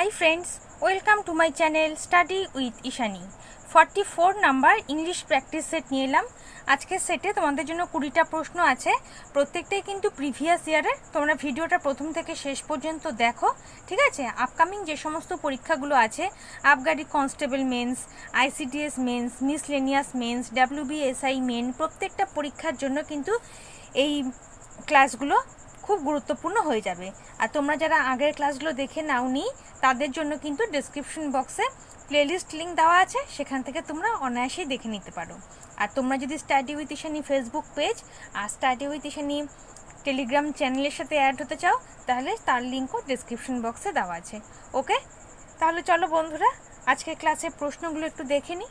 Hi friends, welcome to my channel Study with Ishani. 44 number English practice set নিয়ে এলাম। আজকের সেটে তোমাদের জন্য 20টা প্রশ্ন আছে, প্রত্যেকটাই কিন্তু প্রিভিয়াস ইয়ারের। তোমরা ভিডিওটা প্রথম থেকে শেষ পর্যন্ত দেখো, ঠিক আছে? আপকামিং যে সমস্ত পরীক্ষাগুলো আছে, আবগারি constable mains, ICDS mains, miscellaneous mains, WBSI main, প্রত্যেকটা পরীক্ষার জন্য কিন্তু এই ক্লাসগুলো খুব গুরুত্বপূর্ণ হয়ে যাবে। আর তোমরা যারা আগের ক্লাসগুলো দেখে নাওনি তাদের জন্য কিন্তু ডেসক্রিপশন বক্সে প্লেলিস্ট লিঙ্ক দেওয়া আছে, সেখান থেকে তোমরা অনায়াসেই দেখে নিতে পারো। আর তোমরা যদি study with Ishani Facebook page আর স্টাডি উইথ ইশানি টেলিগ্রাম চ্যানেলের সাথে অ্যাড হতে চাও, তাহলে তার লিঙ্কও ডেসক্রিপশন বক্সে দেওয়া আছে। ওকে, তাহলে চলো বন্ধুরা আজকের ক্লাসের প্রশ্নগুলো একটু দেখে নিই।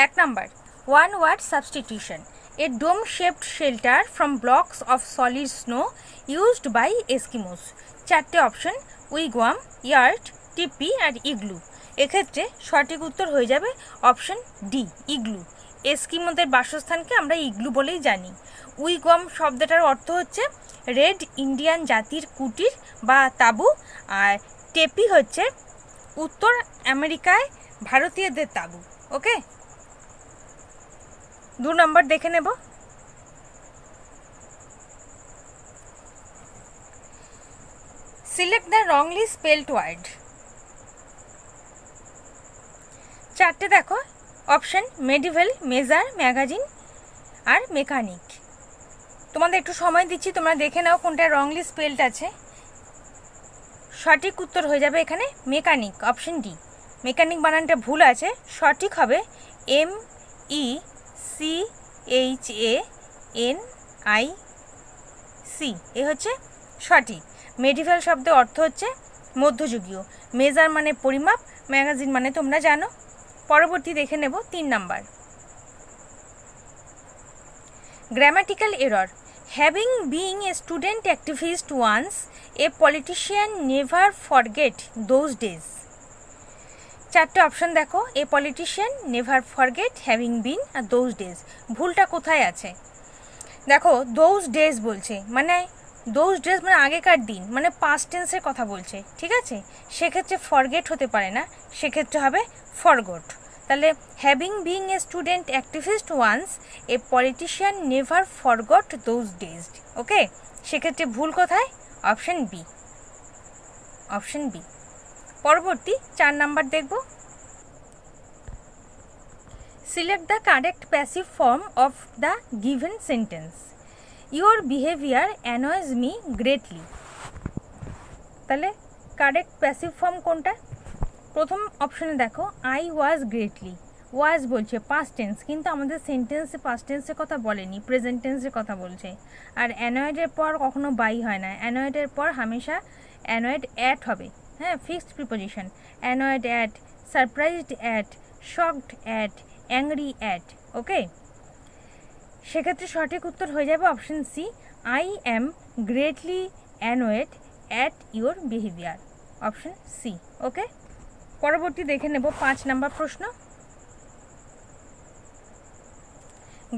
1 number, one word substitution. A dome-shaped shelter from blocks of solid snow used by Eskimos. 4টে অপশন, উইগওয়াম, ইয়ার্ট, টিপি আর ইগলু। এক্ষেত্রে সঠিক উত্তর হয়ে যাবে অপশন ডি, ইগলু। এস্কিমোদের বাসস্থানকে আমরা ইগলু বলেই জানি। উইগওয়াম শব্দটার অর্থ হচ্ছে রেড ইন্ডিয়ান জাতির কুটির বা তাঁবু, আর টেপি হচ্ছে উত্তর আমেরিকায় ভারতীয়দের তাঁবু। ওকে, 2 নম্বর দেখে নেব। Select the wrongly spelled word. 4টে দেখো অপশন, মেডিভেল, মেজার, ম্যাগাজিন আর মেকানিক। তোমাদের একটু সময় দিচ্ছি, তোমরা দেখে নাও কোনটা রংলি স্পেলড আছে। সঠিক উত্তর হয়ে যাবে এখানে মেকানিক, অপশন ডি। মেকানিক বানানটা ভুল আছে, সঠিক হবে MECHANIC, এ হচ্ছে সঠিক। মেডিভেল শব্দের অর্থ হচ্ছে মধ্যযুগীয়। মেজার মানে পরিমাপ, ম্যাগাজিন মানে তোমরা জানো। পরবর্তী দেখে নেব 3 number. Grammatical error. Having being a student activist once, a politician never forget those days. 4টে অপশন দেখো, a politician, never forget, having been আর দোজ ডেজ। ভুলটা কোথায় আছে দেখো, দোজ ডেজ বলছে, মানে দোজ ডেজ মানে আগেকার দিন, মানে পাস্ট টেন্সের কথা বলছে, ঠিক আছে? সেক্ষেত্রে ফরগেট হতে পারে না, সেক্ষেত্রে হবে ফরগট। তাহলে having being a student activist once, a politician never forgot those days. Okay, সেক্ষেত্রে ভুল কোথায়? Option B, option B. পরবর্তী 4 নাম্বার দেখব। Select the correct passive form of the given sentence. Your behaviour annoys me greatly. তাহলে correct passive form কোনটা? প্রথম অপশনে দেখো, আই ওয়াজ গ্রেটলি। ওয়াজ বলছে পাস্ট টেন্স, কিন্তু আমাদের সেন্টেন্সে পাস্ট টেন্সের কথা বলেনি, প্রেজেন্ট টেন্সের কথা বলছে। আর অ্যানয়েডের পর কখনো বাই হয় না, অ্যানয়েডের পর হামেশা অ্যানয়েড অ্যাট হবে। হ্যাঁ, fixed preposition. Annoyed at, surprised at, shocked at, angry at. Okay, সেক্ষেত্রে সঠিক উত্তর হয়ে যাবে option C, I am greatly annoyed at your behaviour, option C. Okay, পরবর্তী দেখে নেব 5 নাম্বার প্রশ্ন।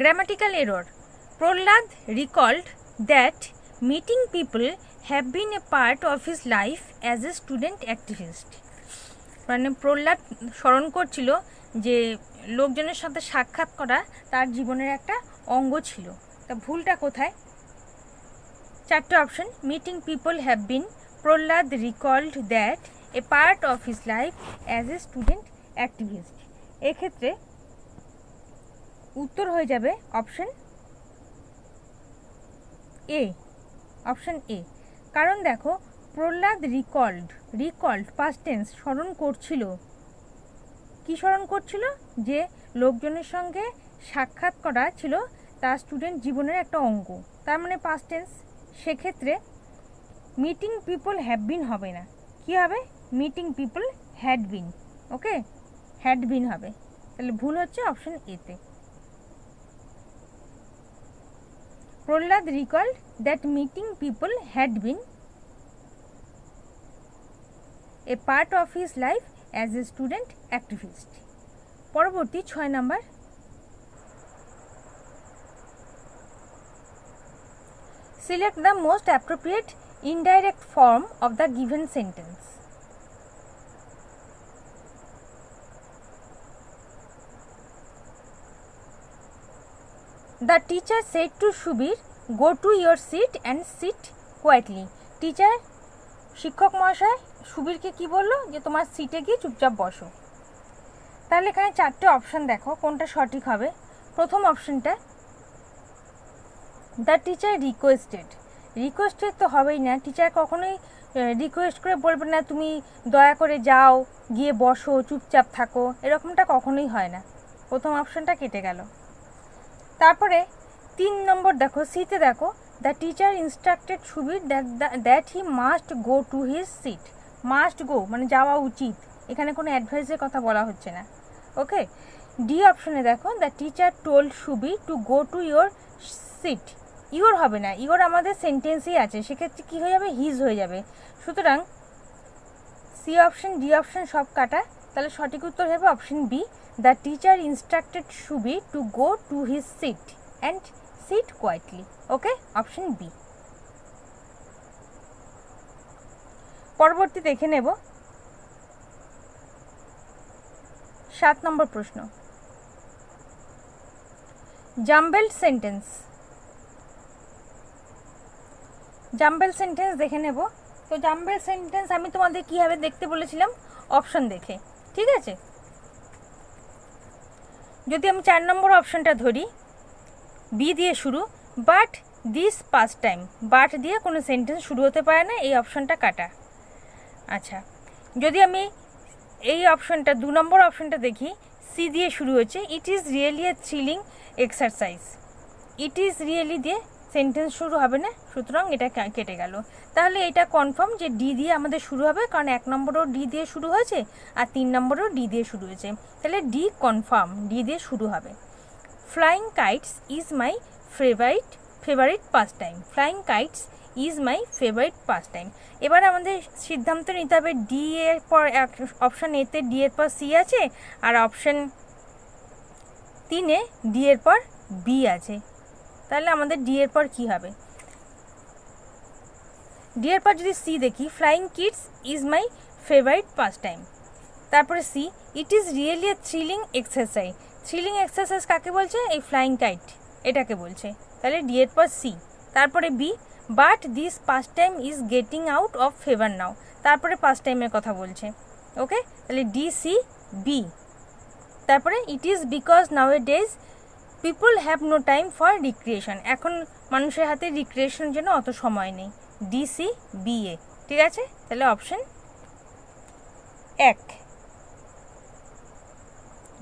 Grammatical error. Prahlad recalled that meeting people have been a part of his life as a student activist. মানে প্রহ্লাদ স্মরণ করছিল যে লোকজনের সাথে সাক্ষাৎ করা তার জীবনের একটা অঙ্গ ছিল। তা ভুলটা কোথায়? 4টে option, meeting people have been, Prahlad recalled that, a part of his life as a student activist. এক্ষেত্রে উত্তর হয়ে যাবে অপশন এ, অপশন এ। কারণ দেখো, প্রহ্লাদ রিকল্ড পাস্ট টেন্স, স্মরণ করছিল। কি স্মরণ করছিল? যে লোকজনের সঙ্গে সাক্ষাৎ করা ছিল তার স্টুডেন্ট জীবনের একটা অঙ্গ, তার মানে পাস্ট টেন্স। সেক্ষেত্রে মিটিং পিপল হ্যাভ বিন হবে না, কি হবে? Meeting people had been. Okay, had been হবে। তাহলে ভুল হচ্ছে অপশন এতে। Prahlad recalled that meeting people had been a part of his life as a student activist. পরবর্তী 6 number. Select the most appropriate indirect form of the given sentence. The teacher said to Shubir, go to your seat and sit quietly. Teacher শিক্ষক মহাশয় সুবীরকে কি বললো যে তোমার সিটে গিয়ে চুপচাপ বসো। তাহলে এখানে চারটে অপশন দেখো কোনটা সঠিক হবে। প্রথম অপশনটা দ্য টিচার রিকোয়েস্টেড তো হবেই না, টিচার কখনোই রিকোয়েস্ট করে বলবে না তুমি দয়া করে যাও গিয়ে বসো চুপচাপ থাকো, এরকমটা কখনোই হয় না। প্রথম অপশনটা কেটে গেল। তারপরে 3 নম্বর দেখো, সিতে দেখো the teacher instructed Subir that he must go to his seat. Must go মানে যাওয়া উচিত, এখানে কোনো অ্যাডভাইসের কথা বলা হচ্ছে না। ওকে, ডি অপশনে দেখো the teacher told Subir to go to your seat. Your হবে না, ইওর আমাদের সেন্টেন্সই আছে, সেক্ষেত্রে কী হয়ে যাবে, হিজ হয়ে যাবে। সুতরাং সি অপশন ডি অপশন সব কাটা। তাহলে সঠিক উত্তর হবে option B, the teacher instructed Subir to go to his seat and sit quietly. Okay, option B. পরবর্তী দেখে নেব 7 নম্বর প্রশ্ন, জাম্বেল সেন্টেন্স দেখে নেব। তো জাম্বেল সেন্টেন্স আমি তোমাদের কীভাবে দেখতে বলেছিলাম, অপশন দেখে, ঠিক আছে। যদি আমি 4 নম্বর অপশনটা ধরি, বি দিয়ে শুরু, but this past time, but দিয়ে কোনো সেন্টেন্স শুরু হতে পারে না, এই অপশনটা কাটা। আচ্ছা, যদি আমি এই অপশনটা 2 নম্বর অপশনটা দেখি, সি দিয়ে শুরু হচ্ছে, ইট is really a thrilling exercise. It is really দিয়ে সেন্টেন্স শুরু হবে না, সুতরাং এটা কেটে গেল। তাহলে এটা কনফার্ম যে ডি দিয়ে আমাদের শুরু হবে, কারণ 1 নম্বরও ডি দিয়ে শুরু হয়েছে আর 3 নম্বরও ডি দিয়ে শুরু হয়েছে, তাহলে ডি কনফার্ম, ডি দিয়ে শুরু হবে। Flying kites is my favourite past time. Flying kites is my favourite past time. এবার আমাদের সিদ্ধান্ত নিতে হবে, ডি এর পর অপশান এতে ডি এর পর সি আছে, আর অপশান 3-এ ডি এর পর বি আছে। তাহলে আমাদের ডি এর পর কী হবে, ডি এর পর যদি সি দেখি, flying kids is my favourite pastime. তারপরে C, it is really a thrilling exercise. Thrilling exercise কাকে বলছে, এই ফ্লাইং কাইট এটাকে বলছে, তাহলে ডি এর পর সি। তারপরে B, but this pastime is getting out of favour now, তারপরে পাস্ট টাইমের কথা বলছে। ওকে, তাহলে ডি সি বি। তারপরে it is because nowadays people have no time for recreation. এখন মানুষের হাতে রিক্রিয়েশনের জন্য অত সময় নেই, ডি সি বি এ। ঠিক আছে, তাহলে option 1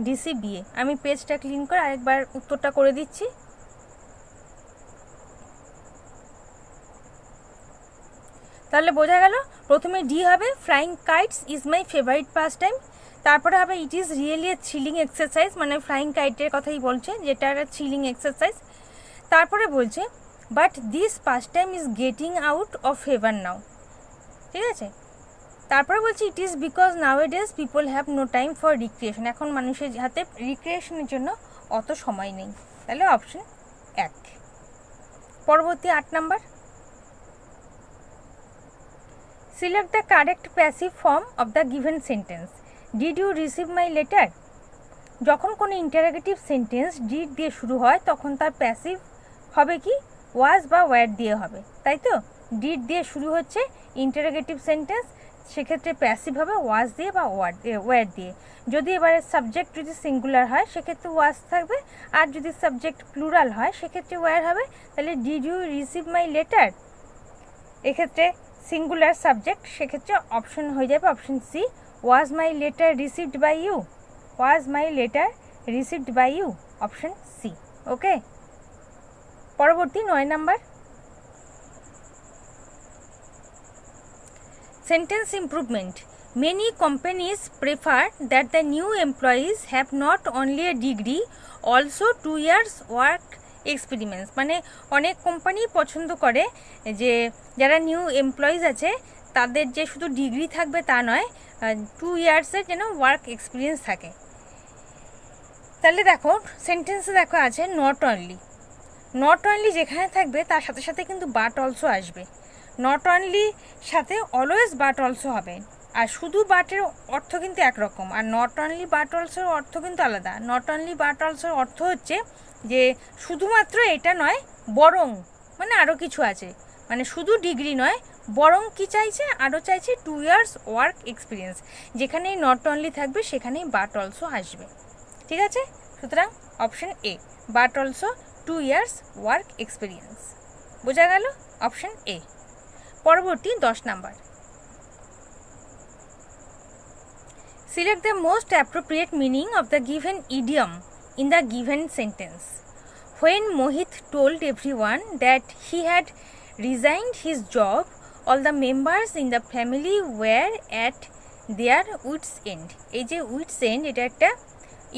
D C B A. আমি পেজটা ক্লিন করে আরেকবার উত্তরটা করে দিচ্ছি। তাহলে বোঝা গেল, প্রথমে ডি হবে flying kites is my favourite pastime, তারপরে হবে it is really a thrilling exercise, মানে ফ্লাইং কাইটের কথাই বলছে, যেটা একটা থ্রিলিং এক্সারসাইজ। তারপরে বলছে but this pastime is getting out of favour now. ঠিক আছে, তারপরে বলছি it is because nowadays people have no time for recreation. এখন মানুষের হাতে রিক্রিয়েশনের জন্য অত সময় নেই, তাহলে অপশন 1। পরবর্তী 8 number, select the correct passive form of the given sentence. Did you receive my letter. যখন কোনো ইন্টারোগেটিভ সেন্টেন্স ডিড দিয়ে শুরু হয় তখন তার প্যাসিভ হবে কি, ওয়াজ বা ওয়্যার দিয়ে হবে, তাই তো। ডিড দিয়ে শুরু হচ্ছে ইন্টারোগেটিভ সেন্টেন্স, সেক্ষেত্রে প্যাসিভ হবে ওয়াজ দিয়ে বা ওয়্যার দিয়ে। যদি এবারে সাবজেক্ট যদি সিঙ্গুলার হয় সেক্ষেত্রে ওয়াজ থাকবে, আর যদি সাবজেক্ট প্লুরাল হয় সেক্ষেত্রে ওয়্যার হবে। তাহলে did you receive my letter, এক্ষেত্রে সিঙ্গুলার সাবজেক্ট, সেক্ষেত্রে অপশন হয়ে যাবে option C, was my letter received by you. Was my letter received by you, option C. Okay, পরবর্তী 9 number, sentence improvement. Many companies prefer that the new employees have not only a degree, also 2 years work experience. মানে অনেক company পছন্দ করে যে যারা new employees আছে তাদের যে শুধু ডিগ্রি থাকবে তা নয়, 2 ইয়ার্সের যেন ওয়ার্ক এক্সপিরিয়েন্স থাকে। তাহলে দেখো সেন্টেন্সে দেখো আছে নট অনলি। নট অনলি যেখানে থাকবে তার সাথে সাথে কিন্তু বাট অলসো আসবে। নট অনলি সাথে অলওয়েজ বাট অলসো হবে। আর শুধু বাটের অর্থ কিন্তু একরকম, আর নট অনলি বাট অলসোর অর্থ কিন্তু আলাদা। নট অনলি বাট অলসোর অর্থ হচ্ছে যে শুধুমাত্র এটা নয়, বরং মানে আরও কিছু আছে, মানে শুধু ডিগ্রি নয়, বরং কি চাইছে, আরও চাইছে 2 years ওয়ার্ক এক্সপিরিয়েন্স। যেখানেই নট অনলি থাকবে সেখানেই বাট অলসো আসবে। ঠিক আছে, সুতরাং option A, but also 2 years work experience. বোঝা গেল? Option A. পরবর্তী 10 number, select the most appropriate meaning of the given idiom in the given sentence. When Mohit told everyone that he had resigned his job, all the members in the family were at their wits end. এই যে wits end, এটা একটা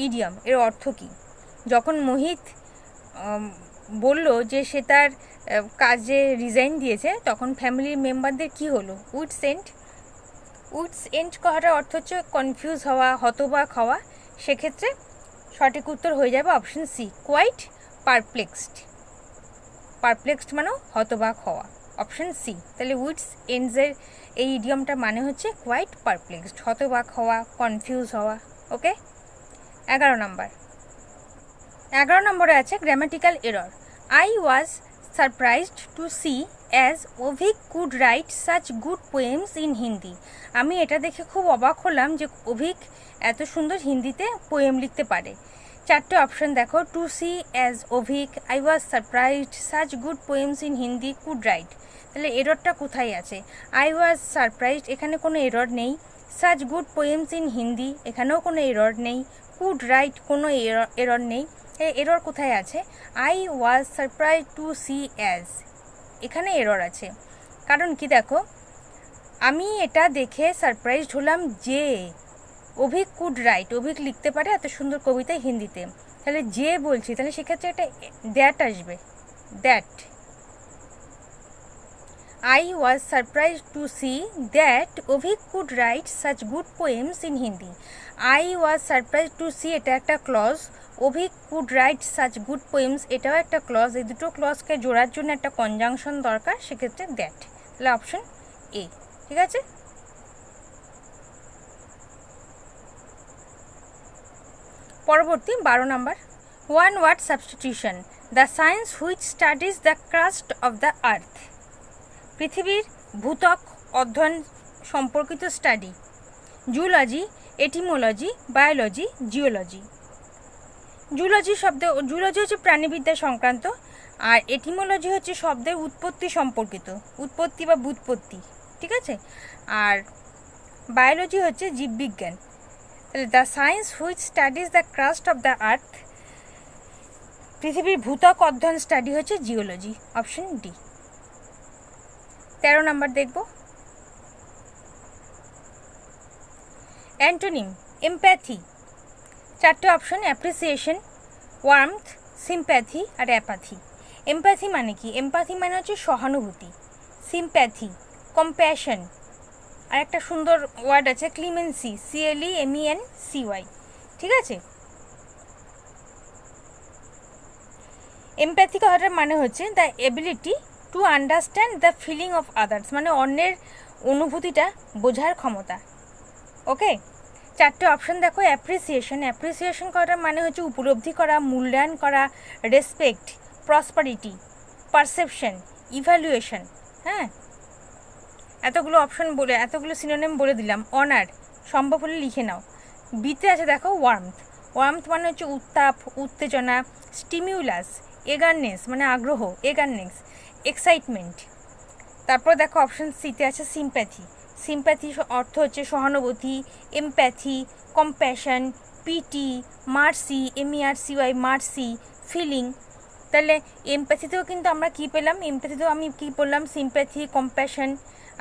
idiom. এর অর্থ কি? যখন মোহিত বলল যে সে তার কাজে রিজাইন দিয়েছে, তখন ফ্যামিলির মেম্বারদের কি হলো? Wits and. উইটস এন্ড কথাটার অর্থ হচ্ছে কনফিউজ হওয়া, হতবাক হওয়া। সেক্ষেত্রে সঠিক উত্তর হয়ে যাবে option C, quite perplexed. Perplexed মানেও হতবাক হওয়া, অপশন সি। তাহলে উইটস এন্ডসের এই ইডিয়মটার মানে হচ্ছে কোয়াইট পারপ্লেক্সড, হতবাক হওয়া, কনফিউজ হওয়া। ওকে, 11 নম্বর। 11 নম্বরে আছে grammatical error. I was surprised to see as Abhik could write such good poems in Hindi. আমি এটা দেখে খুব অবাক হলাম যে অভিক এত সুন্দর হিন্দিতে পোয়েম লিখতে পারে। 4টে অপশন দেখো, to see as Abhik, I was surprised, such good poems in Hindi, could write. তাহলে এররটা কোথায় আছে? আই ওয়াজ সারপ্রাইজড, এখানে কোনো এরর নেই। Such good poems in Hindi, এখানেও কোনো এরর নেই। কুড রাইট, কোনো এরর নেই। এরর কোথায় আছে? I was surprise to see as, এখানে এরর আছে। কারণ কি দেখো, আমি এটা দেখে সারপ্রাইজড হলাম যে অভিক কুড রাইট, অভিক লিখতে পারে এত সুন্দর কবিতা হিন্দিতে। তাহলে যে বলছি, তাহলে সেক্ষেত্রে একটা দ্যাট আসবে, that. I was surprised to see that Ovik could write such good poems in Hindi. I was surprised to see এটা একটা clause, Ovik could write such good poems এটাও একটা ক্লজ। এই দুটো ক্লজকে জোড়ার জন্য একটা কনজাংশন দরকার, সেক্ষেত্রে দ্যাট। তাহলে অপশন এ। ঠিক আছে, পরবর্তী 12 number, one word substitution. The science which studies the crust of the earth. পৃথিবীর ভূত্বক অধ্যয়ন সম্পর্কিত study. Zoology, etymology, biology, geology. Zoology zoology হচ্ছে প্রাণীবিদ্যা সংক্রান্ত, আর এটিমোলজি হচ্ছে শব্দের উৎপত্তি সম্পর্কিত, উৎপত্তি বা ব্যুৎপত্তি। ঠিক আছে, আর বায়োলজি হচ্ছে জীববিজ্ঞান। তাহলে the science which studies the crust of the earth, পৃথিবীর ভূত্বক অধ্যয়ন স্টাডি হচ্ছে জিওলজি, অপশন ডি। 13 নম্বর দেখব, অ্যান্টোনিম এমপ্যাথি। 4টে অপশন, অ্যাপ্রিসিয়েশন, ওয়ার্মথ, সিম্প্যাথি আর অ্যাপাথি। এমপ্যাথি মানে কি? এমপ্যাথি মানে হচ্ছে সহানুভূতি। সিম্প্যাথি, কম্প্যাশন, আর একটা সুন্দর ওয়ার্ড আছে ক্লিমেন্সি, CLEMENCY। ঠিক আছে, এমপ্যাথি কথাটার মানে হচ্ছে the ability to understand the feeling of others, মানে অন্যের অনুভূতিটা বোঝার ক্ষমতা। ওকে, 4টে অপশন দেখো, অ্যাপ্রিসিয়েশন। অ্যাপ্রিসিয়েশন করার মানে হচ্ছে উপলব্ধি করা, মূল্যায়ন করা, রেসপেক্ট, প্রসপারিটি, পারসেপশন, ইভ্যালুয়েশন। হ্যাঁ, এতগুলো অপশন বলে, এতগুলো সিনোনিম বলে দিলাম। অনার, সম্ভব হলে লিখে নাও। বিতে আছে দেখো ওয়ার্মথ। ওয়ার্মথ মানে হচ্ছে উত্তাপ, উত্তেজনা। স্টিমিউলাস, এগারনেস মানে আগ্রহ, এগারনেস, এক্সাইটমেন্ট। তারপর দেখো অপশন সিতে আছে সিম্প্যাথি। সিম্প্যাথি অর্থ হচ্ছে সহানুভূতি। Empathy, compassion, pity, mercy, MERCY, mercy, feeling. তাহলে এমপ্যাথিতেও কিন্তু আমরা কি পেলাম? এমপ্যাথিতেও আমি কি বললাম? Sympathy, compassion.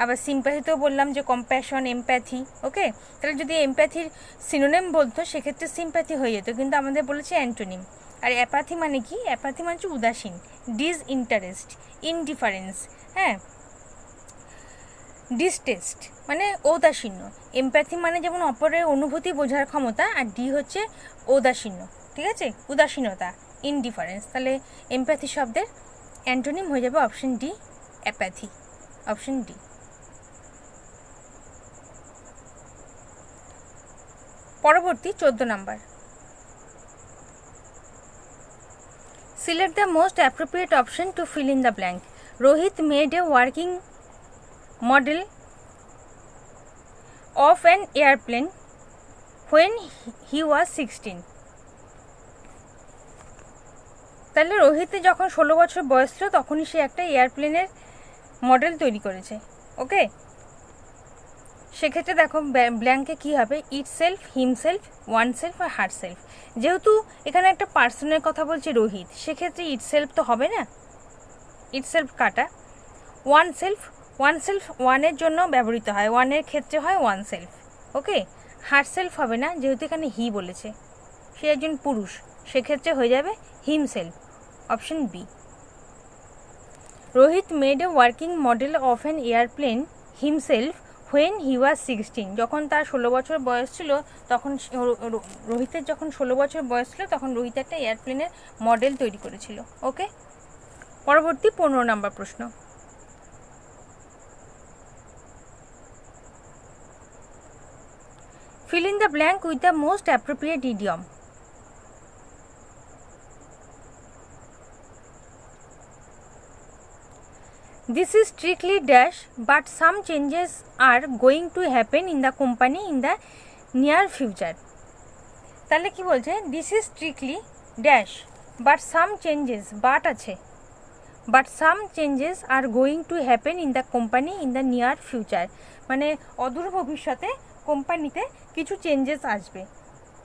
আবার সিম্প্যাথিতেও বললাম যে কম্প্যাশন, এমপ্যাথি। ওকে, তাহলে যদি এমপ্যাথির সিনোনিম বলতো সেক্ষেত্রে সিম্প্যাথি হয়ে যেত, কিন্তু আমাদের বলেছে অ্যান্টোনিম। আর অ্যাপাথি মানে কি? অ্যাপাথি মানে হচ্ছে উদাসীন, ডিসইন্টারেস্ট, ইনডিফারেন্স। হ্যাঁ, ডিসটেস্ট মানে ঔদাসীন্য। এমপ্যাথি মানে যেমন অপরের অনুভূতি বোঝার ক্ষমতা, আর ডি হচ্ছে ঔদাসীন্য। ঠিক আছে, উদাসীনতা। ইনডিফারেন্স। তাহলে এমপ্যাথি শব্দের অ্যান্টোনিম হয়ে যাবে option D, apathy, option D. পরবর্তী 14 number, select the most appropriate option to fill in the blank. Rohit made a working model of an airplane when he was 16. তাহলে রোহিতের যখন 16 বছর বয়স ছিল তখনই সে একটা এয়ারপ্লেনের মডেল তৈরি করেছে। ওকে, সেক্ষেত্রে দেখো ব্ল্যাঙ্কে কী হবে, itself, himself, oneself আর হার সেলফ। যেহেতু এখানে একটা পার্সনের কথা বলছে রোহিত, সেক্ষেত্রে ইট সেলফ তো হবে না, ইট সেলফ কাটা। ওয়ান সেলফ, ওয়ান সেলফ ওয়ানের জন্য ব্যবহৃত হয়, ওয়ানের ক্ষেত্রে হয় ওয়ান সেলফ। ওকে, হার সেলফ হবে না, যেহেতু এখানে হি বলেছে, সে একজন পুরুষ, সেক্ষেত্রে হয়ে যাবে himself, option B. Rohit made a working model of an aeroplane himself when he was 16। যখন তার 16 বছর বয়স ছিল তখন রোহিতের যখন 16 বছর বয়স ছিল তখন রোহিত একটা এয়ারপ্লেনের মডেল তৈরি করেছিল। ওকে, পরবর্তী 15 নম্বর প্রশ্ন, fill in the blank with the most appropriate idiom. This is strictly dash, but some changes are going to happen in the company in the near future. তাহলে কি বলছে, this is strictly dash, but some changes, but আছে, but some changes are going to happen in the company in the near future, মানে অদূর ভবিষ্যতে কোম্পানিতে কিছু changes আসবে।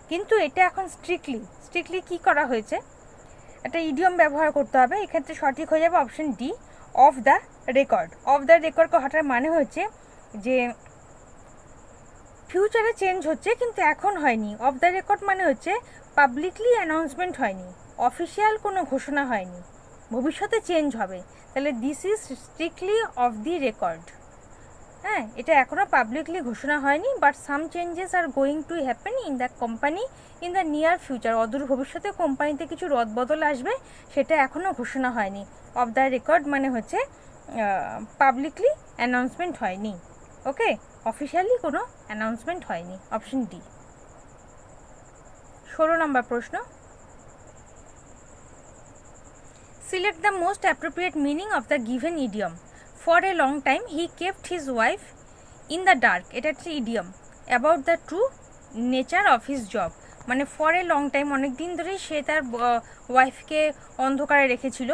কিন্তু এটা এখন স্ট্রিক্টলি কী করা হয়েছে, একটা ইডিয়ম ব্যবহার করতে হবে। এক্ষেত্রে সঠিক হয়ে যাবে option D, of the record. Of the record কথাটার মানে হচ্ছে যে ফিউচারে চেঞ্জ হচ্ছে কিন্তু এখন হয়নি। অফ দ্য রেকর্ড মানে হচ্ছে পাবলিকলি অ্যানাউন্সমেন্ট হয়নি, অফিসিয়াল কোনো ঘোষণা হয়নি, ভবিষ্যতে চেঞ্জ হবে। তাহলে this is strictly of the record. হ্যাঁ, এটা এখনও পাবলিকলি ঘোষণা হয়নি, but some changes are going to happen in the company in the near future. অদূর ভবিষ্যতে কোম্পানিতে কিছু রদবদল আসবে, সেটা এখনও ঘোষণা হয়নি। অফ দ্য রেকর্ড মানে হচ্ছে পাবলিকলি অ্যানাউন্সমেন্ট হয়নি। ওকে, অফিসিয়ালি কোনো অ্যানাউন্সমেন্ট হয়নি, অপশন ডি। 16 নম্বর প্রশ্ন, select the most appropriate meaning of the given idiom. For a long time he kept his wife in the dark, এটা হচ্ছে idiom, about the true nature of his job. মানে for a long time, অনেক দিন ধরেই সে তার ওয়াইফকে অন্ধকারে রেখেছিল।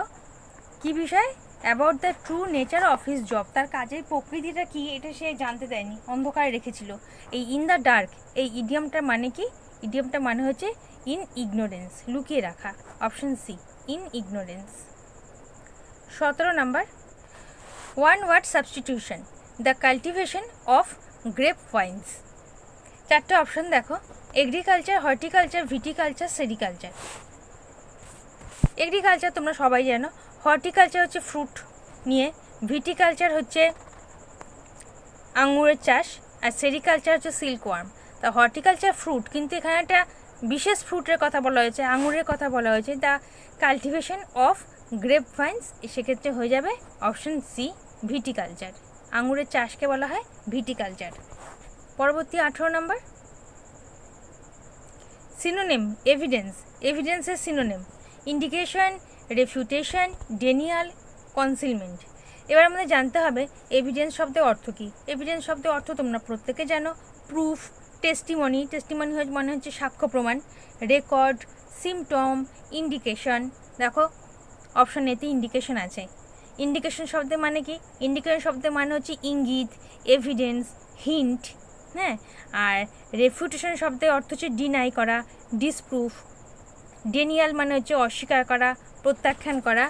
কি বিষয়, about the true nature of his job, তার কাজের প্রকৃতিটা কি এটা সে জানতে দেয়নি, অন্ধকারে রেখেছিল। এই ইন দ্য ডার্ক, এই ইডিয়মটার মানে কি, ইডিয়মটার মানে হচ্ছে ইন ইগনোরেন্স, লুকিয়ে রাখা, option C, in ignorance. 17 number, one word substitution, the cultivation of grape wines. 4টে অপশন দেখো, agriculture, horticulture, viticulture, sericulture. Agriculture তোমরা সবাই জানো, হর্টিকালচার হচ্ছে ফ্রুট নিয়ে, ভিটিকালচার হচ্ছে আঙুরের চাষ, আর সেরিকালচার হচ্ছে সিল্কওয়ার্ম। তা হর্টিকালচার ফ্রুট, কিন্তু এখানে একটা বিশেষ ফ্রুটের কথা বলা হয়েছে, আঙুরের কথা বলা হয়েছে, the cultivation of grape vines, সেক্ষেত্রে হয়ে যাবে অপশন সি, ভিটিকালচার। আঙুরের চাষকে বলা হয় ভিটিকালচার। পরবর্তী 18 নম্বর, সিনোনিম, এভিডেন্স। এভিডেন্সের synonym, indication, refutation, denial, concealment. এবার আমাদের জানতে হবে এভিডেন্স শব্দের অর্থ কী। এভিডেন্স শব্দের অর্থ তোমরা প্রত্যেকে জানো, প্রুফ, টেস্টিমনি, টেস্টিমনি মানে হচ্ছে সাক্ষ্য প্রমাণ, রেকর্ড, সিমটম, ইন্ডিকেশন। দেখো অপশন এতে ইন্ডিকেশন আছে। ইন্ডিকেশন শব্দের মানে কি, ইন্ডিকেশন শব্দের মানে হচ্ছে ইঙ্গিত, এভিডেন্স, হিন্ট। হ্যাঁ, আর রেফিউটেশন শব্দের অর্থ হচ্ছে ডিনাই করা, ডিসপ্রুফ। ডেনিয়াল মানে হচ্ছে অস্বীকার করা, প্রত্যাখ্যান করা।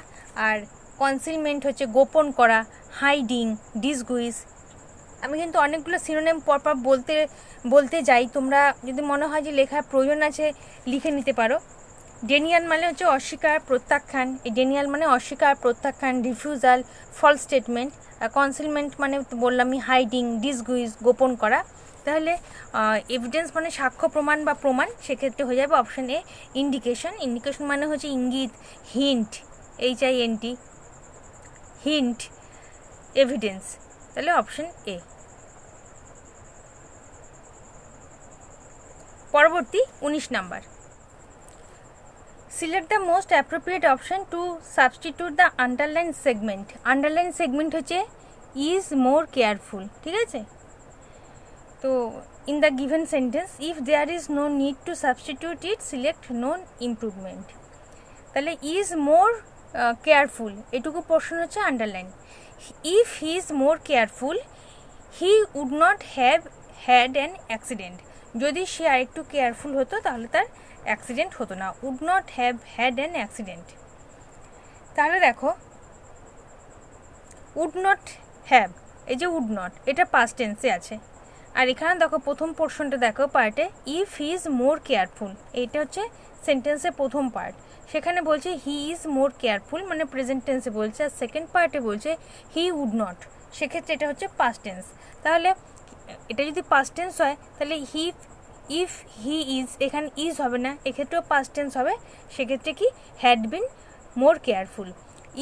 আর কনসিলমেন্ট হচ্ছে গোপন করা, হাইডিং, ডিসগুইজ। আমি কিন্তু অনেকগুলো সিনোনিম পরপর বলতে যাই, তোমরা যদি মনে হয় যে লেখার প্রয়োজন আছে লিখে নিতে পারো। ডেনিয়াল মানে হচ্ছে অস্বীকার, প্রত্যাখ্যান। এই ডেনিয়াল মানে অস্বীকার, প্রত্যাখ্যান, রিফিউজাল, ফলস স্টেটমেন্ট। আর কনসিলমেন্ট মানে বললামই হাইডিং, ডিসগুইজ, গোপন করা। তাহলে এভিডেন্স মানে সাক্ষ্য প্রমাণ বা প্রমাণ, সেক্ষেত্রে হয়ে যাবে অপশন এ ইন্ডিকেশন। ইন্ডিকেশন মানে হচ্ছে ইঙ্গিত, হিন্ট, HINT, হিন্ট, এভিডেন্স, তাহলে অপশন এ। পরবর্তী 19 number, select the most appropriate option to substitute the underline segment. Underline segment হচ্ছে ইজ মোর কেয়ারফুল, ঠিক আছে। তো in the given sentence if there is no need to substitute it select no improvement. তাহলে is more careful এটুকু portion হচ্ছে underline. If he is more careful he would not have had an accident. যদি সে আরেকটু careful হতো তাহলে তার accident হতো না। Would not have had an accident. তাহলে দেখো উড নট হ্যাভ, এই যে উড নট এটা পাস্ট টেন্সে আছে। আর এখানে দেখো প্রথম পোর্শনটা দেখো পার্টে, if he is more careful, এইটা হচ্ছে সেন্টেন্সের প্রথম পার্ট। সেখানে বলছে হি ইজ মোর কেয়ারফুল মানে প্রেজেন্ট টেন্সে বলছে, আর সেকেন্ড পার্টে বলছে হি উড নট, সেক্ষেত্রে এটা হচ্ছে পাস্ট টেন্স। তাহলে এটা যদি পাস্ট টেন্স হয় তাহলে ইফ হি ইজ, এখানে ইজ হবে না, এক্ষেত্রেও পাস্ট টেন্স হবে, সেক্ষেত্রে কি had been more careful.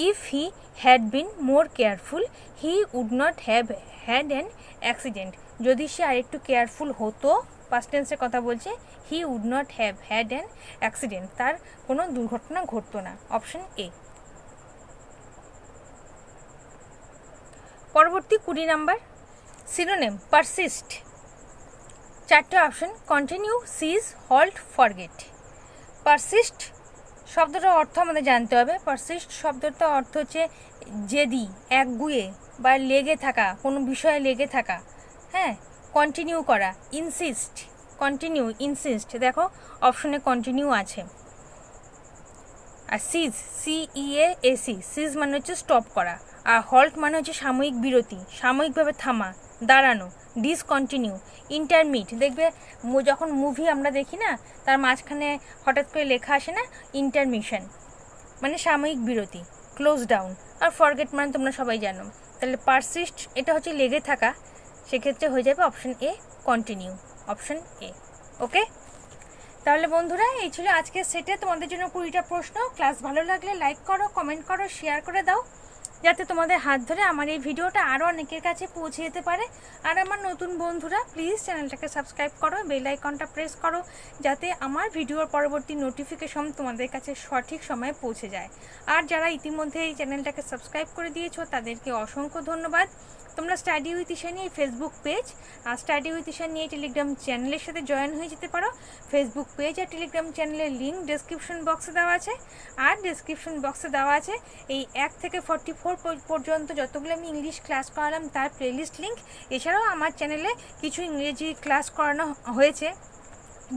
If he had been more careful he would not have had an accident. যদি সে আরেকটু কেয়ারফুল হতো, পাস্ট টেন্সের কথা বলছে, he would not have had an accident, তার কোনো দুর্ঘটনা ঘটতো না, অপশন এ। পরবর্তী 20 নাম্বার, সিনোনিম পারসিস্ট। চারটে option, continue, cease, halt, forget. Persist শব্দটার অর্থ আমাদের জানতে হবে। পারসিস্ট শব্দটার অর্থ হচ্ছে জেদি, একগুঁয়ে বা লেগে থাকা, কোনো বিষয়ে লেগে থাকা, হ্যাঁ, কন্টিনিউ করা। ইনসিস্ট, কন্টিনিউ, ইনসিস্ট, দেখো অপশনে কন্টিনিউ আছে। আর সিজ, CEAC, সিজ মানে হচ্ছে স্টপ করা। আর হল্ট মানে হচ্ছে সাময়িক বিরতি, সাময়িকভাবে থামা, দাঁড়ানো। ডিসকন্টিনিউ, ইন্টারমিট, দেখবে যখন মুভি আমরা দেখি না, তার মাঝখানে হঠাৎ করে লেখা আসে না ইন্টারমিশন, মানে সাময়িক বিরতি, ক্লোজ ডাউন। আর ফরগেট মানে তোমরা সবাই জানো। তাহলে পারসিস্ট এটা হচ্ছে লেগে থাকা, সেক্ষেত্রে হয়ে যাবে option A continue, option A. Okay, তাহলে বন্ধুরা এই ছিল আজকের সেটে তোমাদের জন্য 20টা প্রশ্ন। ক্লাস ভালো লাগলে লাইক করো, কমেন্ট করো, শেয়ার করে দাও, যাতে তোমাদের হাত ধরে আমার এই ভিডিওটা আরও অনেকের কাছে পৌঁছে যেতে পারে। আর আমার নতুন বন্ধুরা প্লিজ চ্যানেলটাকে সাবস্ক্রাইব করো, বেল আইকনটা প্রেস করো, যাতে আমার ভিডিওর পরবর্তী নোটিফিকেশন তোমাদের কাছে সঠিক সময়ে পৌঁছে যায়। আর যারা ইতিমধ্যে এই চ্যানেলটাকে সাবস্ক্রাইব করে দিয়েছো তাদেরকে অসংখ্য ধন্যবাদ। তোমরা স্টাডি উইথ ঈশানী এই ফেসবুক পেজ আর স্টাডি উইথ ঈশানী এই টেলিগ্রাম চ্যানেলের সাথে জয়েন হয়ে যেতে পারো। ফেসবুক পেজ আর টেলিগ্রাম চ্যানেলের লিঙ্ক ডেসক্রিপশন বক্সে দেওয়া আছে। আর ডেসক্রিপশন বক্সে দেওয়া আছে এই 1 থেকে 44 পর্যন্ত যতগুলো আমি ইংলিশ ক্লাস করালাম তার প্লেলিস্ট লিঙ্ক। এছাড়াও আমার চ্যানেলে কিছু ইংরেজি ক্লাস করানো হয়েছে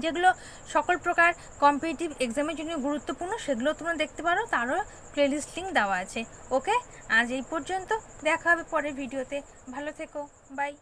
যেগুলো সকল প্রকার কম্পিটিটিভ এক্সামের জন্য গুরুত্বপূর্ণ, সেগুলো তোমরা দেখতে পারো, তারও প্লেলিস্ট লিঙ্ক দেওয়া আছে। ওকে, আজ এই পর্যন্ত, দেখা হবে পরের ভিডিওতে। ভালো থেকো, বাই।